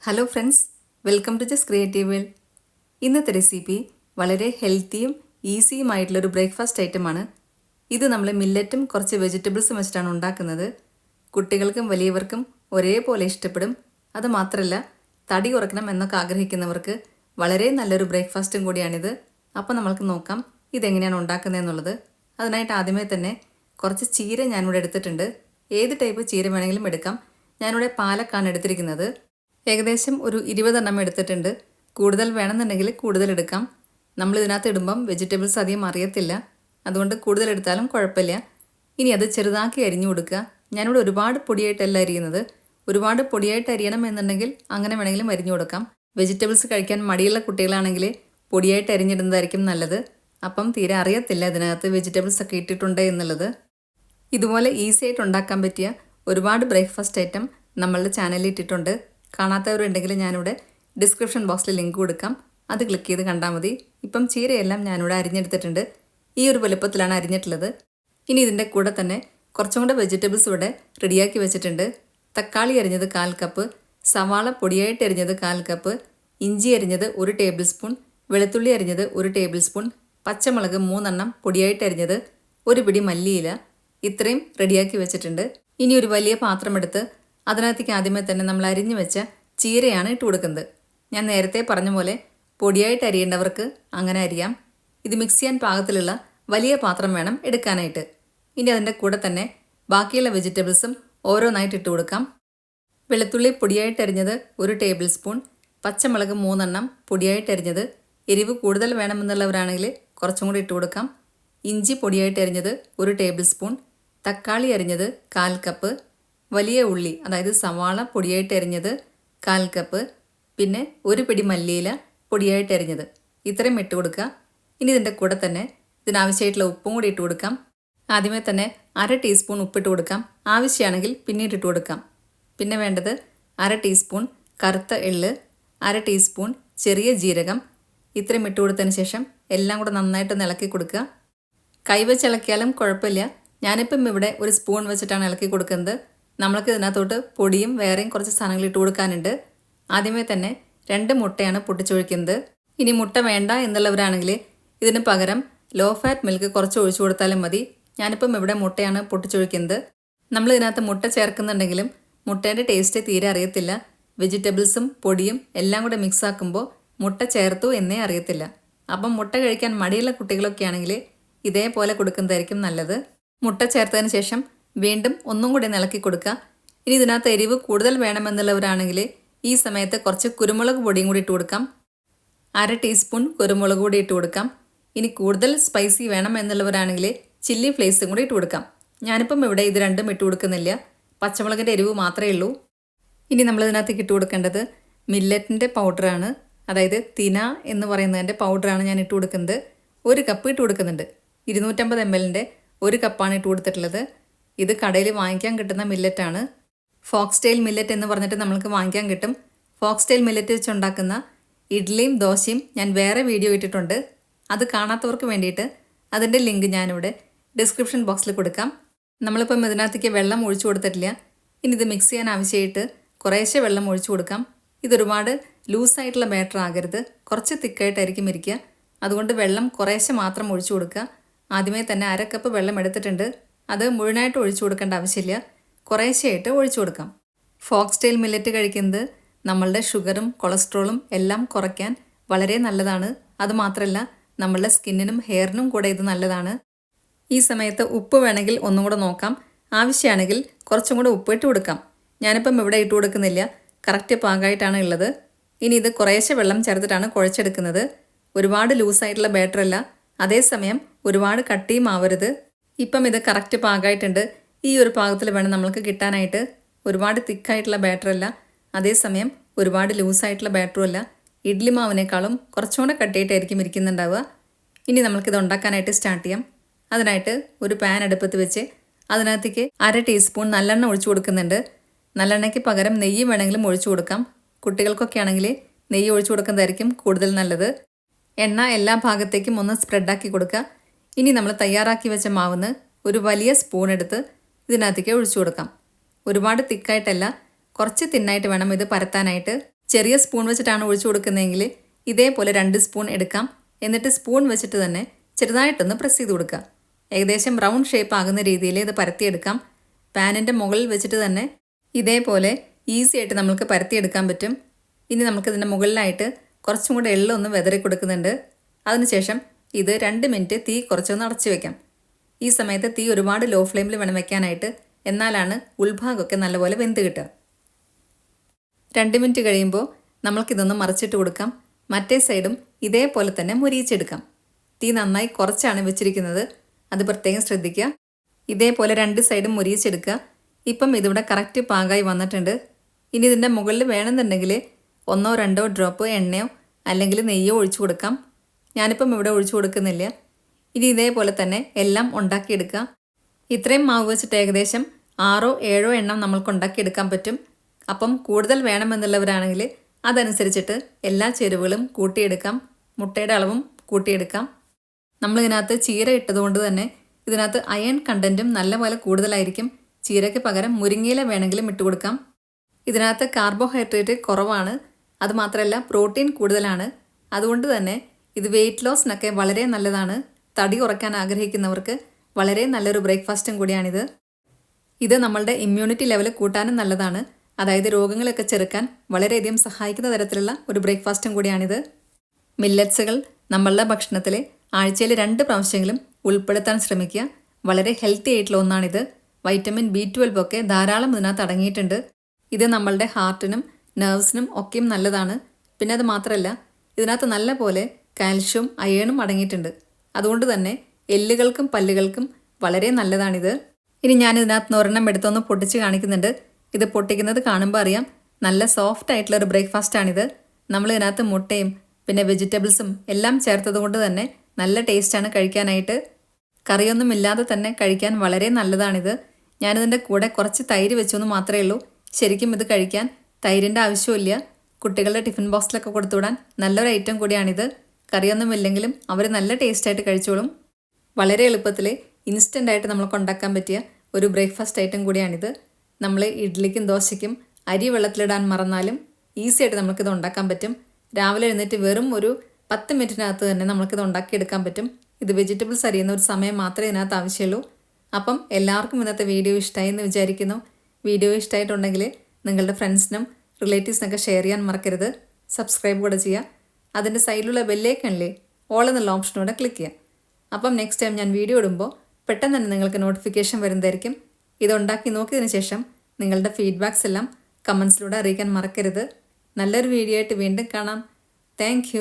Hello friends, welcome to just creative world. ഇന്നത്തെ recipe വളരെ ഹെൽത്തിയും ഈസിയുമായിട്ടുള്ളൊരു ബ്രേക്ക്ഫാസ്റ്റ് ഐറ്റമാണ്. ഇത് നമ്മൾ മില്ലറ്റും കുറച്ച് വെജിറ്റബിൾസും വെച്ചിട്ടാണ് ഉണ്ടാക്കുന്നത്. കുട്ടികൾക്കും വലിയവർക്കും ഒരേപോലെ ഇഷ്ടപ്പെടും. അതുമാത്രമല്ല, തടി കുറയ്ക്കണം എന്നൊക്കെ ആഗ്രഹിക്കുന്നവർക്ക് വളരെ നല്ലൊരു ബ്രേക്ക്ഫാസ്റ്റും കൂടിയാണിത്. അപ്പോൾ നമ്മൾക്ക് നോക്കാം ഇതെങ്ങനെയാണ് ഉണ്ടാക്കുന്നതെന്നുള്ളത്. അതിനായിട്ട് ആദ്യമേ തന്നെ കുറച്ച് ചീര ഞാനിവിടെ എടുത്തിട്ടുണ്ട്. ഏത് ടൈപ്പ് ചീര വേണമെങ്കിലും എടുക്കാം. ഞാനിവിടെ പാലക്കാണ് എടുത്തിരിക്കുന്നത്. ഏകദേശം ഒരു 20 എണ്ണം എടുത്തിട്ടുണ്ട്. കൂടുതൽ വേണമെന്നുണ്ടെങ്കിൽ കൂടുതൽ എടുക്കാം. നമ്മൾ ഇതിനകത്ത് ഇടുമ്പം വെജിറ്റബിൾസ് അധികം അറിയത്തില്ല, അതുകൊണ്ട് കൂടുതൽ എടുത്താലും കുഴപ്പമില്ല. ഇനി അത് ചെറുതാക്കി അരിഞ്ഞു കൊടുക്കുക. ഞാനിവിടെ ഒരുപാട് പൊടിയായിട്ടല്ല അരിയുന്നത്. ഒരുപാട് പൊടിയായിട്ട് അരിയണം എന്നുണ്ടെങ്കിൽ അങ്ങനെ വേണമെങ്കിലും അരിഞ്ഞു കൊടുക്കാം. വെജിറ്റബിൾസ് കഴിക്കാൻ മടിയുള്ള കുട്ടികളാണെങ്കിൽ പൊടിയായിട്ട് അരിഞ്ഞിടുന്നതായിരിക്കും നല്ലത്. അപ്പം തീരെ അറിയത്തില്ല ഇതിനകത്ത് വെജിറ്റബിൾസ് ഒക്കെ ഇട്ടിട്ടുണ്ട് എന്നുള്ളത്. ഇതുപോലെ ഈസി ആയിട്ട് ഉണ്ടാക്കാൻ പറ്റിയ ഒരുപാട് ബ്രേക്ക്ഫാസ്റ്റ് ഐറ്റം നമ്മളുടെ ചാനലിൽ ഇട്ടിട്ടുണ്ട്. കാണാത്തവരുണ്ടെങ്കിൽ ഞാനിവിടെ ഡിസ്ക്രിപ്ഷൻ ബോക്സിൽ ലിങ്ക് കൊടുക്കാം. അത് ക്ലിക്ക് ചെയ്ത് കണ്ടാൽ മതി. ഇപ്പം ചീരയെല്ലാം ഞാനിവിടെ അരിഞ്ഞെടുത്തിട്ടുണ്ട്. ഈ ഒരു വലുപ്പത്തിലാണ് അരിഞ്ഞിട്ടുള്ളത്. ഇനി ഇതിൻ്റെ കൂടെ തന്നെ കുറച്ചും കൂടെ വെജിറ്റബിൾസ് ഇവിടെ റെഡിയാക്കി വെച്ചിട്ടുണ്ട്. തക്കാളി അരിഞ്ഞത് 1/4 കപ്പ്, സവാള പൊടിയായിട്ട് അരിഞ്ഞത് 1/4 കപ്പ്, ഇഞ്ചി അരിഞ്ഞത് 1 ടേബിൾ സ്പൂൺ, വെളുത്തുള്ളി അരിഞ്ഞത് 1 ടേബിൾ സ്പൂൺ, പച്ചമുളക് 3 എണ്ണം പൊടിയായിട്ട് അരിഞ്ഞത്, ഒരു പിടി മല്ലിയില, ഇത്രയും റെഡിയാക്കി വെച്ചിട്ടുണ്ട്. ഇനി ഒരു വലിയ പാത്രമെടുത്ത് അതിനകത്തേക്ക് ആദ്യമേ തന്നെ നമ്മൾ അരിഞ്ഞു വെച്ച ചീരയാണ് ഇട്ട് കൊടുക്കുന്നത്. ഞാൻ നേരത്തെ പറഞ്ഞ പോലെ പൊടിയായിട്ട് അരിയേണ്ടവർക്ക് അങ്ങനെ അരിയാം. ഇത് മിക്സ് ചെയ്യാൻ പാകത്തിലുള്ള വലിയ പാത്രം വേണം എടുക്കാനായിട്ട്. ഇനി അതിൻ്റെ കൂടെ തന്നെ ബാക്കിയുള്ള വെജിറ്റബിൾസും ഓരോന്നായിട്ട് ഇട്ട് കൊടുക്കാം. വെളുത്തുള്ളി പൊടിയായിട്ട് അരിഞ്ഞത് 1 ടേബിൾ സ്പൂൺ, പച്ചമുളക് 3 എണ്ണം പൊടിയായിട്ട് അരിഞ്ഞത്, എരിവ് കൂടുതൽ വേണമെന്നുള്ളവരാണെങ്കിൽ കുറച്ചും കൂടി ഇട്ട് കൊടുക്കാം. ഇഞ്ചി പൊടിയായിട്ട് അരിഞ്ഞത് 1 ടേബിൾ സ്പൂൺ, തക്കാളി അരിഞ്ഞത് 1/4 കപ്പ്, വലിയ ഉള്ളി അതായത് സവാള പൊടിയായിട്ട് അരിഞ്ഞത് 1/4 കപ്പ്, പിന്നെ ഒരു പിടി മല്ലിയില പൊടിയായിട്ട് അരിഞ്ഞത്, ഇത്രയും ഇട്ട് കൊടുക്കുക. ഇനി ഇതിൻ്റെ കൂടെ തന്നെ ഇതിനാവശ്യമായിട്ടുള്ള ഉപ്പും കൂടി ഇട്ട് കൊടുക്കാം. ആദ്യമേ തന്നെ 1/2 ടീസ്പൂൺ ഉപ്പിട്ട് കൊടുക്കാം. ആവശ്യമാണെങ്കിൽ പിന്നീട് ഇട്ട് കൊടുക്കാം. പിന്നെ വേണ്ടത് 1/2 ടീസ്പൂൺ കറുത്ത എള്ള്, 1/2 ടീസ്പൂൺ ചെറിയ ജീരകം, ഇത്രയും ഇട്ട് കൊടുത്തതിന് ശേഷം എല്ലാം കൂടെ നന്നായിട്ട് ഇളക്കി കൊടുക്കുക. കൈവച്ച് ഇളക്കിയാലും കുഴപ്പമില്ല. ഞാനിപ്പം ഇവിടെ ഒരു സ്പൂൺ വെച്ചിട്ടാണ് ഇളക്കി കൊടുക്കുന്നത്. നമ്മൾക്ക് ഇതിനകത്തോട്ട് പൊടിയും വേറെയും കുറച്ച് സാധനങ്ങൾ ഇട്ട് കൊടുക്കാനുണ്ട്. ആദ്യമേ തന്നെ 2 മുട്ടയാണ് പൊട്ടിച്ചൊഴിക്കുന്നത്. ഇനി മുട്ട വേണ്ട എന്നുള്ളവരാണെങ്കിൽ ഇതിന് പകരം ലോ ഫാറ്റ് മിൽക്ക് കുറച്ച് ഒഴിച്ചു കൊടുത്താലും മതി. ഞാനിപ്പം ഇവിടെ മുട്ടയാണ് പൊട്ടിച്ചൊഴിക്കുന്നത്. നമ്മൾ ഇതിനകത്ത് മുട്ട ചേർക്കുന്നുണ്ടെങ്കിലും മുട്ടേൻ്റെ ടേസ്റ്റ് തീരെ അറിയത്തില്ല. വെജിറ്റബിൾസും പൊടിയും എല്ലാം കൂടെ മിക്സ് ആക്കുമ്പോൾ മുട്ട ചേർത്തു എന്നേ അറിയത്തില്ല. അപ്പം മുട്ട കഴിക്കാൻ മടിയുള്ള കുട്ടികളൊക്കെ ആണെങ്കിൽ ഇതേപോലെ കൊടുക്കുന്നതായിരിക്കും നല്ലത്. മുട്ട ചേർത്തതിന് ശേഷം വീണ്ടും ഒന്നും കൂടി ഇളക്കി കൊടുക്കുക. ഇനി ഇതിനകത്ത് എരിവ് കൂടുതൽ വേണമെന്നുള്ളവരാണെങ്കിൽ ഈ സമയത്ത് കുറച്ച് കുരുമുളക് പൊടിയും കൂടി ഇട്ട് കൊടുക്കാം. 1/2 ടീസ്പൂൺ കുരുമുളക് പൊടി ഇട്ട് കൊടുക്കാം. ഇനി കൂടുതൽ സ്പൈസി വേണം എന്നുള്ളവരാണെങ്കിൽ ചില്ലി ഫ്ലേക്സും കൂടി ഇട്ട് കൊടുക്കാം. ഞാനിപ്പം ഇവിടെ ഇത് രണ്ടും ഇട്ട് കൊടുക്കുന്നില്ല. പച്ചമുളകിൻ്റെ എരിവ് മാത്രമേ ഉള്ളൂ. ഇനി നമ്മൾ ഇതിനകത്തേക്ക് ഇട്ട് കൊടുക്കേണ്ടത് മില്ലറ്റിൻ്റെ പൗഡറാണ്. അതായത് തിന എന്ന് പറയുന്നതിൻ്റെ പൗഡറാണ് ഞാൻ ഇട്ട് കൊടുക്കുന്നത്. 1 കപ്പ് ഇട്ട് കൊടുക്കുന്നുണ്ട്. 250 ml 1 കപ്പാണ് ഇട്ട് കൊടുത്തിട്ടുള്ളത്. ഇത് കടയിൽ വാങ്ങിക്കാൻ കിട്ടുന്ന മില്ലറ്റാണ്. ഫോക്സ്റ്റെയിൽ മില്ലറ്റ് എന്ന് പറഞ്ഞിട്ട് നമ്മൾക്ക് വാങ്ങിക്കാൻ കിട്ടും. ഫോക്സ്റ്റെയിൽ മില്ലറ്റ് വെച്ചുണ്ടാക്കുന്ന ഇഡ്ഡലിയും ദോശയും ഞാൻ വേറെ വീഡിയോ ഇട്ടിട്ടുണ്ട്. അത് കാണാത്തവർക്ക് വേണ്ടിയിട്ട് അതിൻ്റെ ലിങ്ക് ഞാനിവിടെ ഡിസ്ക്രിപ്ഷൻ ബോക്സിൽ കൊടുക്കാം. നമ്മളിപ്പം ഇതിനകത്തേക്ക് വെള്ളം ഒഴിച്ചു കൊടുത്തിട്ടില്ല. ഇനി ഇത് മിക്സ് ചെയ്യാൻ ആവശ്യമായിട്ട് കുറേശ്ശെ വെള്ളം ഒഴിച്ചു കൊടുക്കാം. ഇതൊരുപാട് ലൂസായിട്ടുള്ള ബാറ്റർ ആകരുത്, കുറച്ച് തിക്കായിട്ടായിരിക്കും ഇരിക്കുക. അതുകൊണ്ട് വെള്ളം കുറേശ്ശെ മാത്രം ഒഴിച്ചു കൊടുക്കുക. ആദ്യമേ തന്നെ 1/2 കപ്പ് വെള്ളം എടുത്തിട്ടുണ്ട്. അത് മുഴുവനായിട്ട് ഒഴിച്ചു കൊടുക്കേണ്ട ആവശ്യമില്ല, കുറേശ്ശെയായിട്ട് ഒഴിച്ചു കൊടുക്കാം. ഫോക്സ്റ്റെയിൽ മില്ലറ്റ് കഴിക്കുന്നത് നമ്മളുടെ ഷുഗറും കൊളസ്ട്രോളും എല്ലാം കുറയ്ക്കാൻ വളരെ നല്ലതാണ്. അതുമാത്രമല്ല നമ്മളുടെ സ്കിന്നിനും ഹെയറിനും കൂടെ ഇത് നല്ലതാണ്. ഈ സമയത്ത് ഉപ്പ് വേണമെങ്കിൽ ഒന്നും കൂടെ നോക്കാം. ആവശ്യമാണെങ്കിൽ കുറച്ചും കൂടെ ഉപ്പ് ഇട്ട് കൊടുക്കാം. ഞാനിപ്പം ഇവിടെ ഇട്ട് കൊടുക്കുന്നില്ല, കറക്റ്റ് പാകമായിട്ടാണ് ഉള്ളത്. ഇനി ഇത് കുറേശ്ശെ വെള്ളം ചേർത്തിട്ടാണ് കുഴച്ചെടുക്കുന്നത്. ഒരുപാട് ലൂസായിട്ടുള്ള ബാറ്ററല്ല, അതേസമയം ഒരുപാട് കട്ടിയും ആവരുത്. ഇപ്പം ഇത് കറക്റ്റ് പാകമായിട്ടുണ്ട്. ഈ ഒരു പാകത്തിൽ വേണം നമ്മൾക്ക് കിട്ടാനായിട്ട്. ഒരുപാട് തിക്കായിട്ടുള്ള ബാറ്ററല്ല, അതേസമയം ഒരുപാട് ലൂസായിട്ടുള്ള ബാറ്ററുമല്ല. ഇഡ്ഡലി മാവിനേക്കാളും കുറച്ചുകൂടെ കട്ടിയായിട്ടായിരിക്കും ഇരിക്കുന്നുണ്ടാവുക. ഇനി നമ്മൾക്കിത് ഉണ്ടാക്കാനായിട്ട് സ്റ്റാർട്ട് ചെയ്യാം. അതിനായിട്ട് ഒരു പാൻ അടുപ്പത്ത് വെച്ച് അതിനകത്തേക്ക് 1/2 ടീസ്പൂൺ നല്ലെണ്ണ ഒഴിച്ചു കൊടുക്കുന്നുണ്ട്. നല്ലെണ്ണയ്ക്ക് പകരം നെയ്യ് വേണമെങ്കിലും ഒഴിച്ചു കൊടുക്കാം. കുട്ടികൾക്കൊക്കെ ആണെങ്കിൽ നെയ്യ് ഒഴിച്ചു കൊടുക്കുന്നതായിരിക്കും കൂടുതൽ നല്ലത്. എണ്ണ എല്ലാ ഭാഗത്തേക്കും ഒന്ന് സ്പ്രെഡാക്കി കൊടുക്കുക. ഇനി നമ്മൾ തയ്യാറാക്കി വെച്ച മാവിന് ഒരു വലിയ സ്പൂൺ എടുത്ത് ഇതിനകത്തേക്ക് ഒഴിച്ചു കൊടുക്കാം. ഒരുപാട് തിക്കായിട്ടല്ല, കുറച്ച് തിന്നായിട്ട് വേണം ഇത് പരത്താനായിട്ട്. ചെറിയ സ്പൂൺ വെച്ചിട്ടാണ് ഒഴിച്ചു കൊടുക്കുന്നതെങ്കിൽ ഇതേപോലെ 2 സ്പൂൺ എടുക്കാം. എന്നിട്ട് സ്പൂൺ വെച്ചിട്ട് തന്നെ ചെറുതായിട്ടൊന്ന് പ്രസ് ചെയ്ത് കൊടുക്കുക. ഏകദേശം റൗണ്ട് ഷേപ്പ് ആകുന്ന രീതിയിൽ ഇത് പരത്തിയെടുക്കാം. പാനിൻ്റെ മുകളിൽ വെച്ചിട്ട് തന്നെ ഇതേപോലെ ഈസി ആയിട്ട് നമുക്ക് പരത്തിയെടുക്കാൻ പറ്റും. ഇനി നമുക്കിതിൻ്റെ മുകളിലായിട്ട് കുറച്ചും കൂടെ എള്ളൊന്ന് വെതറി കൊടുക്കുന്നുണ്ട്. അതിനുശേഷം ഇത് 2 മിനിറ്റ് തീ കുറച്ചൊന്ന് അടച്ചു വെക്കാം. ഈ സമയത്ത് തീ ഒരുപാട് ലോ ഫ്ലെയിമിൽ വേണം വെക്കാനായിട്ട്, എന്നാലാണ് ഉൾഭാഗമൊക്കെ നല്ലപോലെ വെന്ത് കിട്ടുക. 2 മിനിറ്റ് കഴിയുമ്പോൾ നമ്മൾക്കിതൊന്ന് മറിച്ചിട്ട് കൊടുക്കാം. മറ്റേ സൈഡും ഇതേപോലെ തന്നെ മുരിയിച്ചെടുക്കാം. തീ നന്നായി കുറച്ചാണ് വെച്ചിരിക്കുന്നത്, അത് പ്രത്യേകം ശ്രദ്ധിക്കുക. ഇതേപോലെ 2 സൈഡും മുരിയിച്ചെടുക്കുക. ഇപ്പം ഇതിവിടെ കറക്റ്റ് പാകമായി വന്നിട്ടുണ്ട്. ഇനി ഇതിൻ്റെ മുകളിൽ വേണമെന്നുണ്ടെങ്കിൽ 1-2 ഡ്രോപ്പ് എണ്ണയോ അല്ലെങ്കിൽ നെയ്യോ ഒഴിച്ചു കൊടുക്കാം. ഞാനിപ്പം ഇവിടെ ഒഴിച്ചു കൊടുക്കുന്നില്ല. ഇനി ഇതേപോലെ തന്നെ എല്ലാം ഉണ്ടാക്കിയെടുക്കുക. ഇത്രയും മാവ് വെച്ചിട്ട് ഏകദേശം 6-7 എണ്ണം നമ്മൾക്ക് ഉണ്ടാക്കിയെടുക്കാൻ പറ്റും. അപ്പം കൂടുതൽ വേണമെന്നുള്ളവരാണെങ്കിൽ അതനുസരിച്ചിട്ട് എല്ലാ ചേരുവകളും കൂട്ടിയെടുക്കാം. മുട്ടയുടെ അളവും കൂട്ടിയെടുക്കാം. നമ്മളിതിനകത്ത് ചീര ഇട്ടതുകൊണ്ട് തന്നെ ഇതിനകത്ത് അയൺ കണ്ടൻറ്റും നല്ലപോലെ കൂടുതലായിരിക്കും. ചീരയ്ക്ക് പകരം മുരിങ്ങയില വേണമെങ്കിലും ഇട്ട് കൊടുക്കാം. ഇതിനകത്ത് കാർബോഹൈഡ്രേറ്റ് കുറവാണ്, അതുമാത്രമല്ല പ്രോട്ടീൻ കൂടുതലാണ്. അതുകൊണ്ട് തന്നെ ഇത് വെയിറ്റ് ലോസിനൊക്കെ വളരെ നല്ലതാണ്. തടി കുറയ്ക്കാൻ ആഗ്രഹിക്കുന്നവർക്ക് വളരെ നല്ലൊരു ബ്രേക്ക്ഫാസ്റ്റും കൂടിയാണിത്. ഇത് നമ്മളുടെ ഇമ്മ്യൂണിറ്റി ലെവൽ കൂട്ടാനും നല്ലതാണ്. അതായത് രോഗങ്ങളൊക്കെ ചെറുക്കാൻ വളരെയധികം സഹായിക്കുന്ന തരത്തിലുള്ള ഒരു ബ്രേക്ക്ഫാസ്റ്റും കൂടിയാണിത്. മില്ലറ്റ്സുകൾ നമ്മളുടെ ഭക്ഷണത്തിൽ ആഴ്ചയിൽ 2 പ്രാവശ്യമെങ്കിലും ഉൾപ്പെടുത്താൻ ശ്രമിക്കുക. വളരെ ഹെൽത്തി ആയിട്ടുള്ള ഒന്നാണിത്. വൈറ്റമിൻ B12 ഒക്കെ ധാരാളം ഇതിനകത്ത് അടങ്ങിയിട്ടുണ്ട്. ഇത് നമ്മളുടെ ഹാർട്ടിനും നെർവ്സിനും ഒക്കെയും നല്ലതാണ്. പിന്നെ അത് മാത്രമല്ല ഇതിനകത്ത് നല്ല പോലെ കാൽഷ്യവും അയേണും അടങ്ങിയിട്ടുണ്ട്. അതുകൊണ്ട് തന്നെ എല്ലുകൾക്കും പല്ലുകൾക്കും വളരെ നല്ലതാണിത്. ഇനി ഞാൻ ഇതിനകത്ത് ഒരെണ്ണം എടുത്തൊന്ന് പൊട്ടിച്ച് കാണിക്കുന്നുണ്ട്. ഇത് പൊട്ടിക്കുന്നത് കാണുമ്പോൾ അറിയാം നല്ല സോഫ്റ്റ് ആയിട്ടുള്ളൊരു ബ്രേക്ക്ഫാസ്റ്റാണിത്. നമ്മൾ ഇതിനകത്ത് മുട്ടയും പിന്നെ വെജിറ്റബിൾസും എല്ലാം ചേർത്തത് കൊണ്ട് തന്നെ നല്ല ടേസ്റ്റാണ് കഴിക്കാനായിട്ട്. കറിയൊന്നും ഇല്ലാതെ തന്നെ കഴിക്കാൻ വളരെ നല്ലതാണിത്. ഞാനിതിൻ്റെ കൂടെ കുറച്ച് തൈര് വെച്ചെന്ന് മാത്രമേ ഉള്ളൂ. ശരിക്കും ഇത് കഴിക്കാൻ തൈരിൻ്റെ ആവശ്യമില്ല. കുട്ടികളുടെ ടിഫിൻ ബോക്സിലൊക്കെ കൊടുത്തുവിടാൻ നല്ലൊരു ഐറ്റം കൂടിയാണിത്. കറിയൊന്നും ഇല്ലെങ്കിലും അവർ നല്ല ടേസ്റ്റായിട്ട് കഴിച്ചോളും. വളരെ എളുപ്പത്തിൽ ഇൻസ്റ്റൻ്റായിട്ട് നമുക്ക് ഉണ്ടാക്കാൻ പറ്റിയ ഒരു ബ്രേക്ക്ഫാസ്റ്റ് ഐറ്റം കൂടിയാണിത്. നമ്മൾ ഇഡ്ഡലിക്കും ദോശയ്ക്കും അരി വെള്ളത്തിലിടാൻ മറന്നാലും ഈസി ആയിട്ട് നമുക്കിത് ഉണ്ടാക്കാൻ പറ്റും. രാവിലെ എഴുന്നേറ്റ് വെറും ഒരു 10 മിനിറ്റിനകത്ത് തന്നെ നമുക്കിത് ഉണ്ടാക്കിയെടുക്കാൻ പറ്റും. ഇത് വെജിറ്റബിൾസ് അരിയുന്ന ഒരു സമയം മാത്രമേ ഇതിനകത്ത് ആവശ്യമുള്ളൂ. അപ്പം എല്ലാവർക്കും ഇന്നത്തെ വീഡിയോ ഇഷ്ടമായി എന്ന് വിചാരിക്കുന്നു. വീഡിയോ ഇഷ്ടമായിട്ടുണ്ടെങ്കിൽ നിങ്ങളുടെ ഫ്രണ്ട്സിനും റിലേറ്റീവ്സിനൊക്കെ ഷെയർ ചെയ്യാൻ മറക്കരുത്. സബ്സ്ക്രൈബ് കൂടെ ചെയ്യുക. അതിൻ്റെ സൈഡിലുള്ള ബെല്ലേക്കണില്ലേ ഓൾ എന്നുള്ള ഓപ്ഷനോടെ ക്ലിക്ക് ചെയ്യുക. അപ്പം നെക്സ്റ്റ് ടൈം ഞാൻ വീഡിയോ ഇടുമ്പോൾ പെട്ടെന്ന് തന്നെ നിങ്ങൾക്ക് നോട്ടിഫിക്കേഷൻ വരുന്നതായിരിക്കും. ഇതുണ്ടാക്കി നോക്കിയതിന് ശേഷം നിങ്ങളുടെ ഫീഡ്ബാക്സ് എല്ലാം കമൻസിലൂടെ അറിയിക്കാൻ മറക്കരുത്. നല്ലൊരു വീഡിയോ ആയിട്ട് വീണ്ടും കാണാം. താങ്ക്